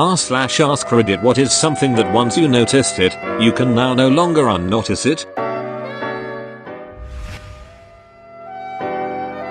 r/askReddit, what is something that once you noticed it, you can now no longer unnotice it?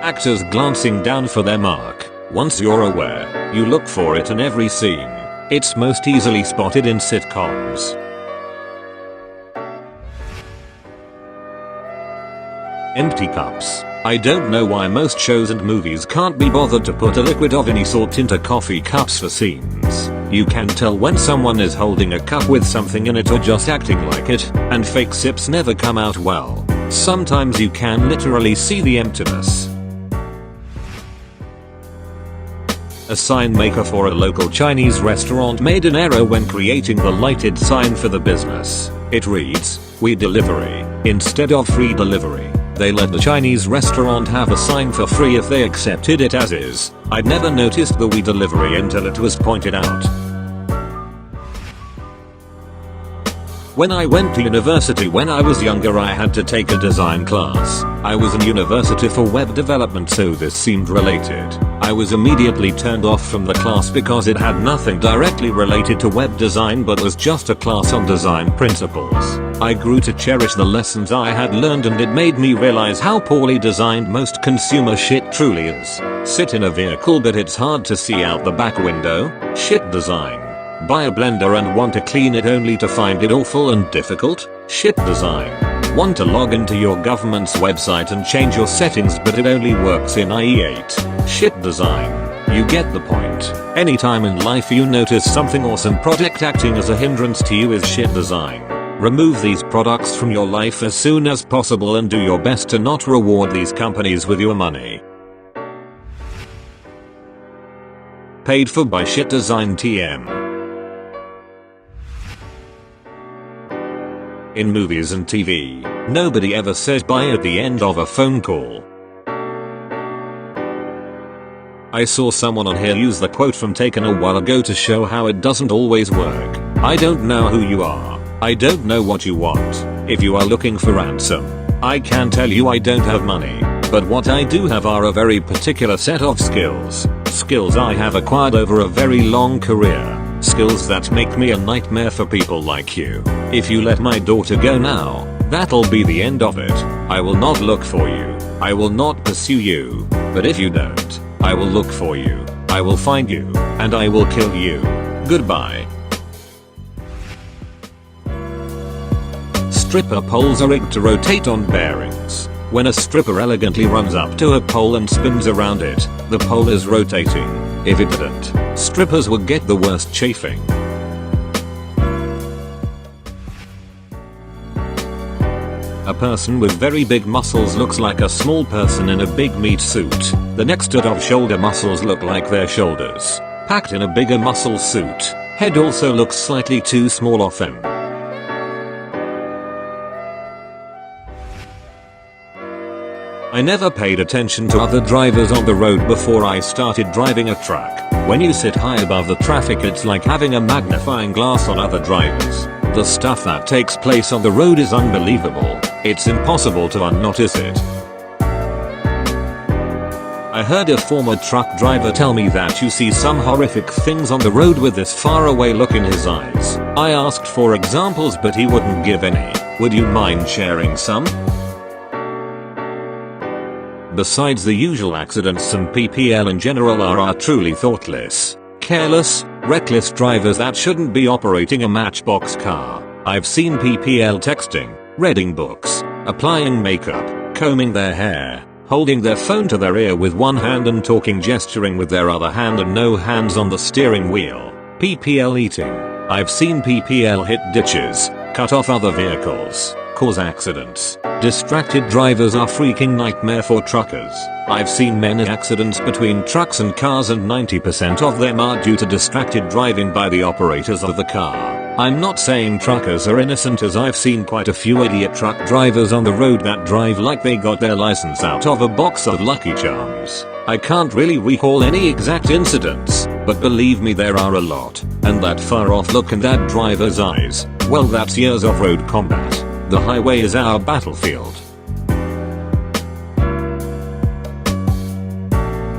Actors glancing down for their mark. Once you're aware, you look for it in every scene. It's most easily spotted in sitcoms. Empty cups. I don't know why most shows and movies can't be bothered to put a liquid of any sort into coffee cups for scenes. You can tell when someone is holding a cup with something in it or just acting like it, and fake sips never come out well. Sometimes you can literally see the emptiness. A sign maker for a local Chinese restaurant made an error when creating the lighted sign for the business. It reads, "We delivery," instead of "free delivery." They let the Chinese restaurant have a sign for free if they accepted it as is. I'd never noticed the "we delivery" until it was pointed out. When I went to university when I was younger, I had to take a design class. I was in university for web development, so this seemed related. I was immediately turned off from the class because it had nothing directly related to web design but was just a class on design principles. I grew to cherish the lessons I had learned, and it made me realize how poorly designed most consumer shit truly is. Sit in a vehicle but it's hard to see out the back window? Shit design. Buy a blender and want to clean it only to find it awful and difficult? Shit design. Want to log into your government's website and change your settings but it only works in IE8? Shit design. You get the point. Anytime in life you notice something awesome, product acting as a hindrance to you is shit design. Remove these products from your life as soon as possible and do your best to not reward these companies with your money. Paid for by shit design TM. In movies and TV, nobody ever says bye at the end of a phone call. I saw someone on here use the quote from Taken a while ago to show how it doesn't always work. I don't know who you are. I don't know what you want. If you are looking for ransom, I can tell you I don't have money. But what I do have are a very particular set of skills. Skills I have acquired over a very long career. Skills that make me a nightmare for people like you. If you let my daughter go now, that'll be the end of it. I will not look for you. I will not pursue you. But if you don't, I will look for you. I will find you. And I will kill you. Goodbye. Stripper poles are rigged to rotate on bearings. When a stripper elegantly runs up to a pole and spins around it, the pole is rotating. If it didn't, strippers would get the worst chafing. A person with very big muscles looks like a small person in a big meat suit. The next set of shoulder muscles look like their shoulders, packed in a bigger muscle suit. Head also looks slightly too small often. I never paid attention to other drivers on the road before I started driving a truck. When you sit high above the traffic, it's like having a magnifying glass on other drivers. The stuff that takes place on the road is unbelievable. It's impossible to unnotice it. I heard a former truck driver tell me that you see some horrific things on the road with this faraway look in his eyes. I asked for examples but he wouldn't give any. Would you mind sharing some? Besides the usual accidents, some PPL in general are truly thoughtless, careless, reckless drivers that shouldn't be operating a matchbox car. I've seen PPL texting, reading books, applying makeup, combing their hair, holding their phone to their ear with one hand and talking, gesturing with their other hand, and no hands on the steering wheel. PPL eating. I've seen PPL hit ditches, cut off other vehicles, cause accidents. Distracted drivers are freaking nightmare for truckers. I've seen many accidents between trucks and cars, and 90% of them are due to distracted driving by the operators of the car. I'm not saying truckers are innocent, as I've seen quite a few idiot truck drivers on the road that drive like they got their license out of a box of Lucky Charms. I can't really recall any exact incidents, but believe me, there are a lot. And that far off look in that driver's eyes, well, that's years of road combat. The highway is our battlefield.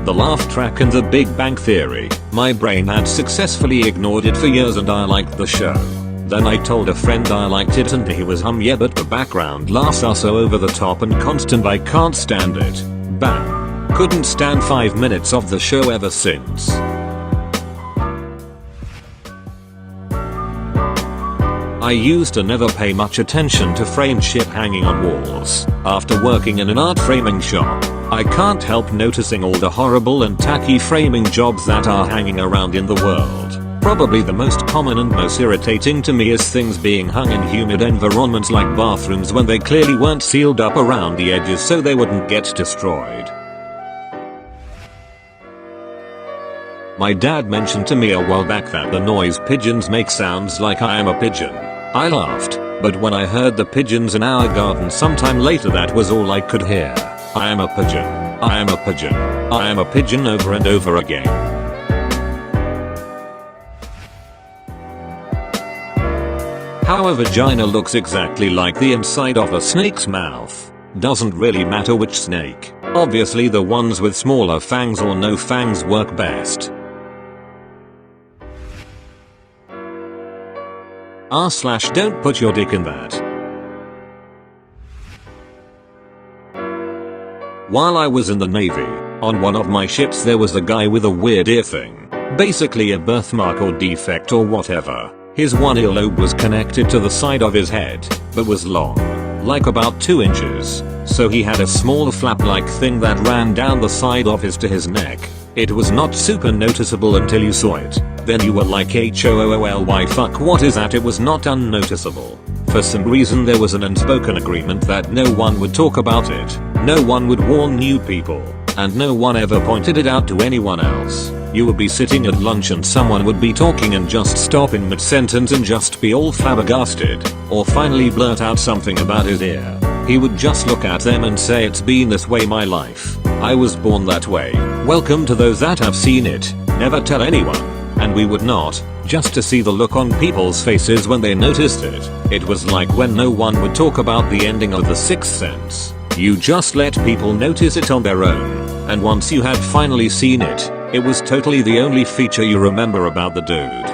The laugh track in The Big Bang Theory. My brain had successfully ignored it for years and I liked the show. Then I told a friend I liked it and he was yeah but the background laughs are so over the top and constant I can't stand it. Bam. Couldn't stand 5 minutes of the show ever since. I used to never pay much attention to framed shit hanging on walls. After working in an art framing shop, I can't help noticing all the horrible and tacky framing jobs that are hanging around in the world. Probably the most common and most irritating to me is things being hung in humid environments like bathrooms when they clearly weren't sealed up around the edges so they wouldn't get destroyed. My dad mentioned to me a while back that the noise pigeons make sounds like I am a pigeon. I laughed, but when I heard the pigeons in our garden sometime later that was all I could hear. I am a pigeon. I am a pigeon. I am a pigeon over and over again. How a vagina looks exactly like the inside of a snake's mouth. Doesn't really matter which snake. Obviously the ones with smaller fangs or no fangs work best. Don't put your dick in that. While I was in the Navy, on one of my ships there was a guy with a weird ear thing. Basically a birthmark or defect or whatever. His one earlobe was connected to the side of his head, but was long. Like about 2 inches. So he had a small flap-like thing that ran down the side of his to his neck. It was not super noticeable until you saw it. Then you were like HOOOLY fuck what is that? It was not unnoticeable. For some reason there was an unspoken agreement that no one would talk about it, no one would warn new people, and no one ever pointed it out to anyone else. You would be sitting at lunch and someone would be talking and just stop in mid-sentence and just be all flabbergasted, or finally blurt out something about his ear. He would just look at them and say it's been this way my life. I was born that way. Welcome to those that have seen it. Never tell anyone. And we would not, just to see the look on people's faces when they noticed it. It was like when no one would talk about the ending of The Sixth Sense. You just let people notice it on their own. And once you had finally seen it, it was totally the only feature you remember about the dude.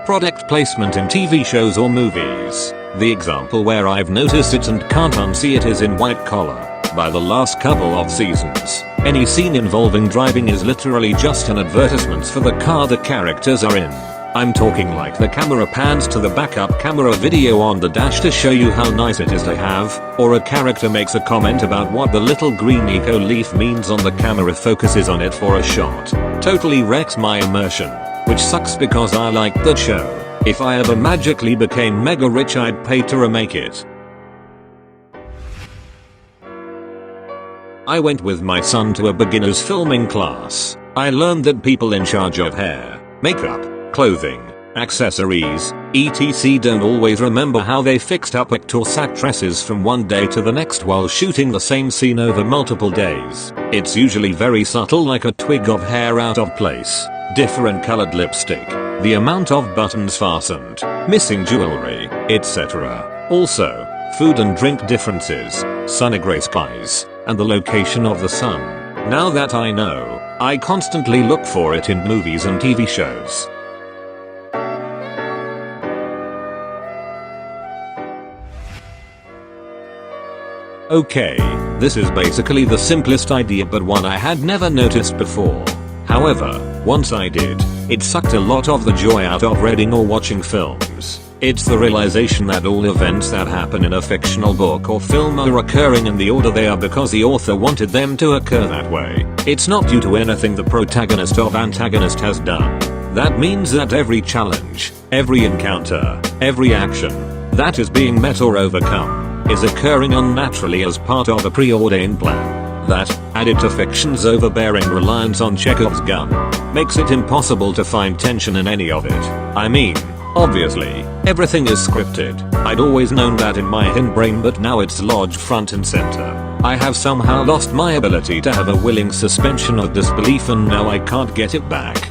Product placement in TV shows or movies. The example where I've noticed it and can't unsee it is in White Collar. By the last couple of seasons, any scene involving driving is literally just an advertisement for the car the characters are in. I'm talking like the camera pans to the backup camera video on the dash to show you how nice it is to have, or a character makes a comment about what the little green eco leaf means on the camera focuses on it for a shot. Totally wrecks my immersion, which sucks because I liked the show. If I ever magically became mega rich I'd pay to remake it. I went with my son to a beginner's filming class. I learned that people in charge of hair, makeup, clothing, accessories, etc. don't always remember how they fixed up actors' actresses from one day to the next while shooting the same scene over multiple days. It's usually very subtle, like a twig of hair out of place, different colored lipstick, the amount of buttons fastened, missing jewelry, etc. Also, food and drink differences, sunny gray skies, and the location of the sun. Now that I know, I constantly look for it in movies and TV shows. Okay, this is basically the simplest idea but one I had never noticed before. However, once I did, it sucked a lot of the joy out of reading or watching films. It's the realization that all events that happen in a fictional book or film are occurring in the order they are because the author wanted them to occur that way. It's not due to anything the protagonist or antagonist has done. That means that every challenge, every encounter, every action that is being met or overcome is occurring unnaturally as part of a preordained plan. That, added to fiction's overbearing reliance on Chekhov's gun, makes it impossible to find tension in any of it. I mean, obviously, everything is scripted. I'd always known that in my hindbrain but now it's lodged front and center. I have somehow lost my ability to have a willing suspension of disbelief and now I can't get it back.